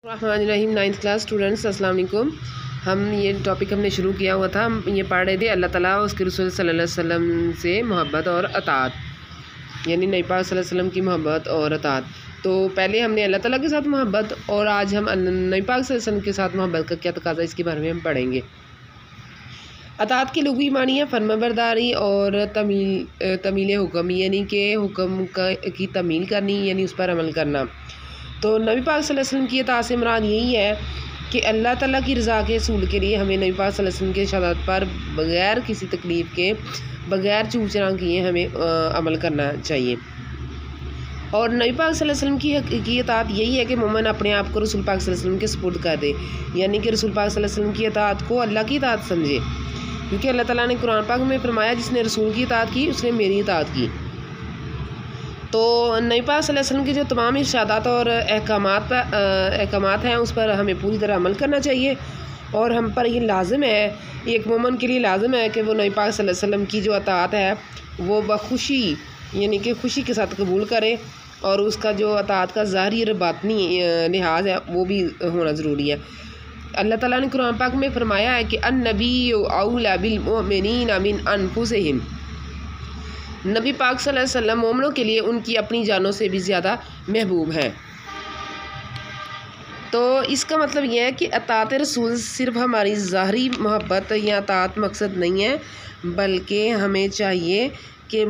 रहीम 9th class students अस्सलाम वालेकुम। हम ये टॉपिक हमने शुरू किया हुआ था। हम ये पढ़ रहे थे अल्लाह ताला उसके रसूल सल्लल्लाहु अलैहि वसल्लम से मोहब्बत और अतात, यानी नबी पाक सल्लल्लाहु अलैहि वसल्लम की मोहब्बत और अतात। तो पहले हमने अल्लाह ताला के साथ मोहब्बत और आज हम नबी पाक सल्लल्लाहु अलैहि वसल्लम के साथ मोहब्बत का क्या तकाज़ा इसके बारे में हम पढ़ेंगे। अतात की लुग़वी मानी है फरमाबरदारी और तमील हुक्म, यानी कि हुक्म की तमील करनी, यानी उस पर अमल करना। तो नबी पाक सल्लल्लाहु अलैहि वसल्लम की अतात से मुराद यही है कि अल्लाह ताला की रज़ा के असूल के लिए हमें नबी पाक सल्लल्लाहु अलैहि वसल्लम के शहादत पर बग़ैर किसी तकलीफ़ के, बग़ैर चूचना किए हमें अमल करना चाहिए। और नबी पाक सल्लल्लाहु अलैहि वसल्लम की अतात यही है कि मोमिन अपने आप को रसूल पाक सल्लल्लाहु अलैहि वसल्लम के सुपुर्द कर दे, यानी कि रसूल पाक सल्लल्लाहु अलैहि वसल्लम की अतात को अल्लाह की अतात समझे, क्योंकि अल्लाह ताला ने कुरान पाक में फरमाया जिसने रसूल की अतात की उसने मेरी अतात की। तो नबी पाक सल्लल्लाहु अलैहि वसल्लम के जो तमाम इरशादात और अहकामात हैं उस पर हमें पूरी तरह अमल करना चाहिए। और हम पर ये लाज़िम है, एक मोमिन के लिए लाज़िम है कि वो नबी पाक सल्लल्लाहु अलैहि वसल्लम की जो अतात है वो बखुशी, यानी कि खुशी के साथ कबूल करे, और उसका जो अतात का ज़ाहिरी और बातनी लिहाज है वो भी होना ज़रूरी है। अल्लाह ताला ने कुरान पाक में फ़रमाया है कि अन्नबिय्यु औला बिल मुमिनीना मिन अनफुसिहिम, नबी पाक सल्लल्लाहु अलैहि वसल्लम मोमिनों के लिए उनकी अपनी जानों से भी ज़्यादा महबूब हैं। तो इसका मतलब यह है कि अतात रसूल सिर्फ़ हमारी ज़ाहरी मोहब्बत या अतात मकसद नहीं है, बल्कि हमें चाहिए कि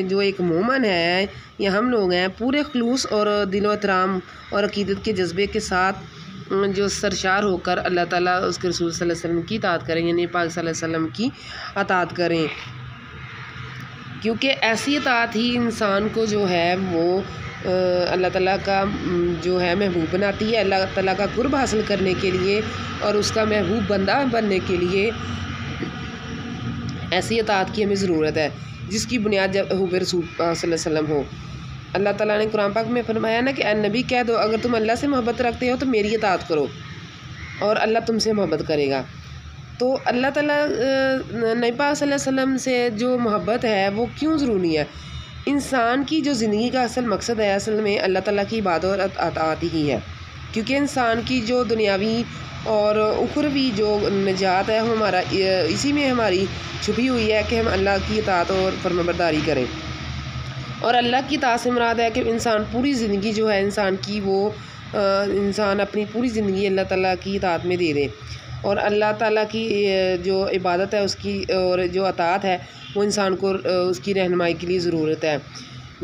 जो एक मोमिन है या हम लोग हैं पूरे खुलूस और दिलो एहतराम और अकीदत के जज्बे के साथ जो सरशार होकर अल्लाह ताला उसके रसूल सल्लल्लाहु अलैहि वसल्लम की अतात करें, यानी पाक सल्लल्लाहु अलैहि वसल्लम की अतात करें, क्योंकि ऐसी अतात ही इंसान को जो है वो अल्लाह ताला का जो है महबूब बनाती है। अल्लाह ताला का कुर्ब हासिल करने के लिए और उसका महबूब बंदा बनने के लिए ऐसी अतात की हमें ज़रूरत है जिसकी बुनियाद जब हुब रसूल सल्लल्लाहु अलैहि वसल्लम हो। अल्लाह ताला ने कुरान पाक में फरमाया ना कि नबी कह दो अगर तुम अल्लाह से मोहब्बत रखते हो तो मेरी अतात करो और अल्लाह तुमसे मोहब्बत करेगा। तो अल्लाह ताला नबी पाक सल्लल्लाहु अलैहि वसल्लम से जो मोहब्बत है वो क्यों ज़रूरी है? इंसान की जो ज़िंदगी का असल मकसद है असल में अल्लाह ताला की इबादत और अतात ही है, क्योंकि इंसान की जो दुनियावी और उखरवी जो निजात है वो हमारा इसी में हमारी छुपी हुई है कि हम अल्लाह की अतात और फरमाबरदारी करें। और अल्लाह की अतात से मुराद है कि इंसान पूरी ज़िंदगी जो है इंसान की वो इंसान अपनी पूरी ज़िंदगी अल्लाह ताला की अतात में दे दे, और अल्लाह ताला की जो इबादत है उसकी और जो अतात है वो इंसान को उसकी रहनुमाई के लिए ज़रूरत है,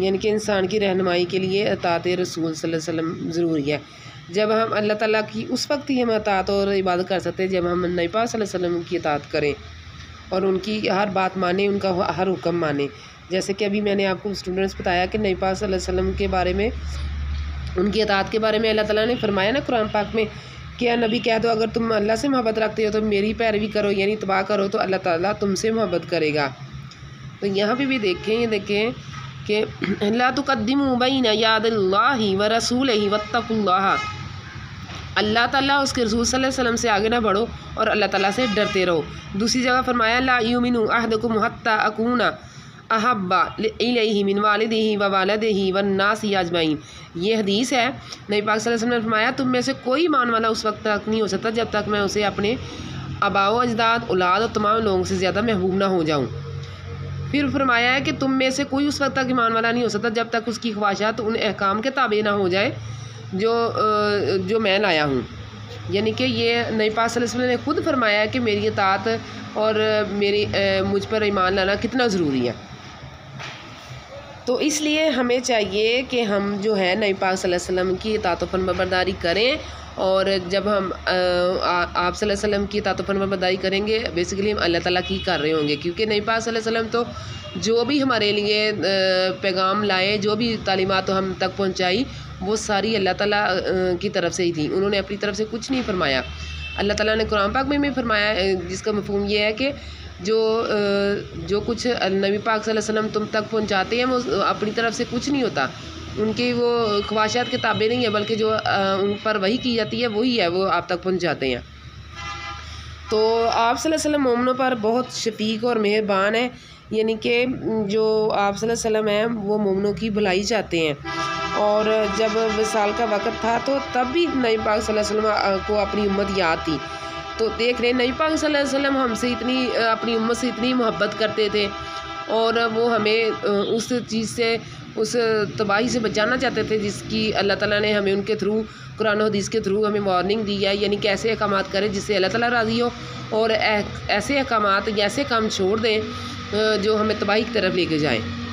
यानी कि इंसान की रहनुमाई के लिए अतात रसूल सल्लल्लाहु अलैहि वसल्लम ज़रूरी है। जब हम अल्लाह ताला की उस वक्त ही हम अतात और इबादत कर सकते हैं जब हम नबी पाक सल्लल्लाहु अलैहि वसल्लम की अतात करें और उनकी हर बात माने, उनका हर हुक्म माने। जैसे कि अभी मैंने आपको स्टूडेंट्स बताया कि नबी पाक सल्लल्लाहु अलैहि वसल्लम के बारे में, उनकी अतात के बारे में अल्लाह ताला ने फरमाया ना कुरान पाक में कि नबी कह दो अगर तुम अल्लाह से मोहब्बत रखते हो तो मेरी पैरवी करो, यानी तबाह करो तो अल्लाह ताला तुमसे मोहब्बत करेगा। तो यहाँ पे भी देखें कि ला तुक़द्दिमू बैना यादिल्लाहि व रसूलिही वत्तक़ुल्लाह, अल्लाह ताला उसके रसूल सल्लल्लाहु अलैहि वसल्लम से आगे ना बढ़ो और अल्लाह ताला से डरते रहो। दूसरी जगह फरमाया ला युमिनु अहदुकुम हत्ता अकूना अहब्बा इलैहि मिन वालिदिही व वालिदिही वन्नासी अजमईन। ये हदीस है, नबी पाक सल्लल्लाहु अलैहि वसल्लम ने फरमाया तुम में से कोई ईमान वाला उस वक्त तक नहीं हो सकता जब तक मैं उसे अपने आबाओ अजदाद औलाद और तमाम लोगों से ज़्यादा महबूब ना हो जाऊँ। फिर फरमाया है कि तुम में से कोई उस वक्त तक ईमान वाला नहीं हो सकता जब तक उसकी ख्वाहिशात उन अहकाम के ताबे ना हो जाए जो मैं लाया हूँ, यानी कि ये नबी पाक सल्लल्लाहु अलैहि वसल्लम ने खुद फरमाया है कि मेरी अतात और मुझ पर ईमान लाना कितना ज़रूरी है। तो इसलिए हमें चाहिए कि हम जो है नबी पाक सल्लल्लाहु अलैहि वसल्लम की अतात और फरमाबरदारी करें, और जब हम आप सल्लल्लाहु अलैहि वसल्लम की अतात और फरमाबरदारी करेंगे बेसिकली हम अल्लाह ताला की कर रहे होंगे, क्योंकि नबी पाक सल्लल्लाहु अलैहि वसल्लम तो जो भी हमारे लिए पैगाम लाए, जो भी तालीमात हम तक पहुँचाई वो सारी अल्लाह ताला की तरफ से ही थी, उन्होंने अपनी तरफ से कुछ नहीं फरमाया। अल्लाह ताला ने कुरान पाक में फरमाया, जिसका मफ़हूम ये है कि जो कुछ नबी पाक सल्लल्लाहु अलैहि वसल्लम तुम तक पहुंचाते हैं वो अपनी तरफ से कुछ नहीं होता, उनकी वो ख्वाहिशात के ताबे नहीं है, बल्कि जो उन पर वही की जाती है वही है वो आप तक पहुंचाते हैं। तो आप सल्लल्लाहु अलैहि वसल्लम मोमिनों पर बहुत शफीक और मेहरबान है, यानी कि जो आप सल्लल्लाहु अलैहि वसल्लम हैं वो मोमिनों की भलाई चाहते हैं और जब विसाल का वक़्त था तो तब भी नबी पाक सल्लल्लाहु अलैहि वसल्लम को अपनी उम्मत याद थी। तो देख रहे हैं नबी पाक सल्लल्लाहु अलैहि वसल्लम हमसे इतनी अपनी उम्मत से इतनी मोहब्बत करते थे और वो हमें उस चीज़ से, उस तबाही से बचाना चाहते थे जिसकी अल्लाह ताला ने हमें उनके थ्रू, कुरान और हदीस के थ्रू हमें वार्निंग दी है, यानी कि ऐसे अहकामात करें जिससे अल्लाह ताला राज़ी हो और ऐसे अहकामात या ऐसे काम छोड़ दें जो हमें तबाही की तरफ लेके जाएं।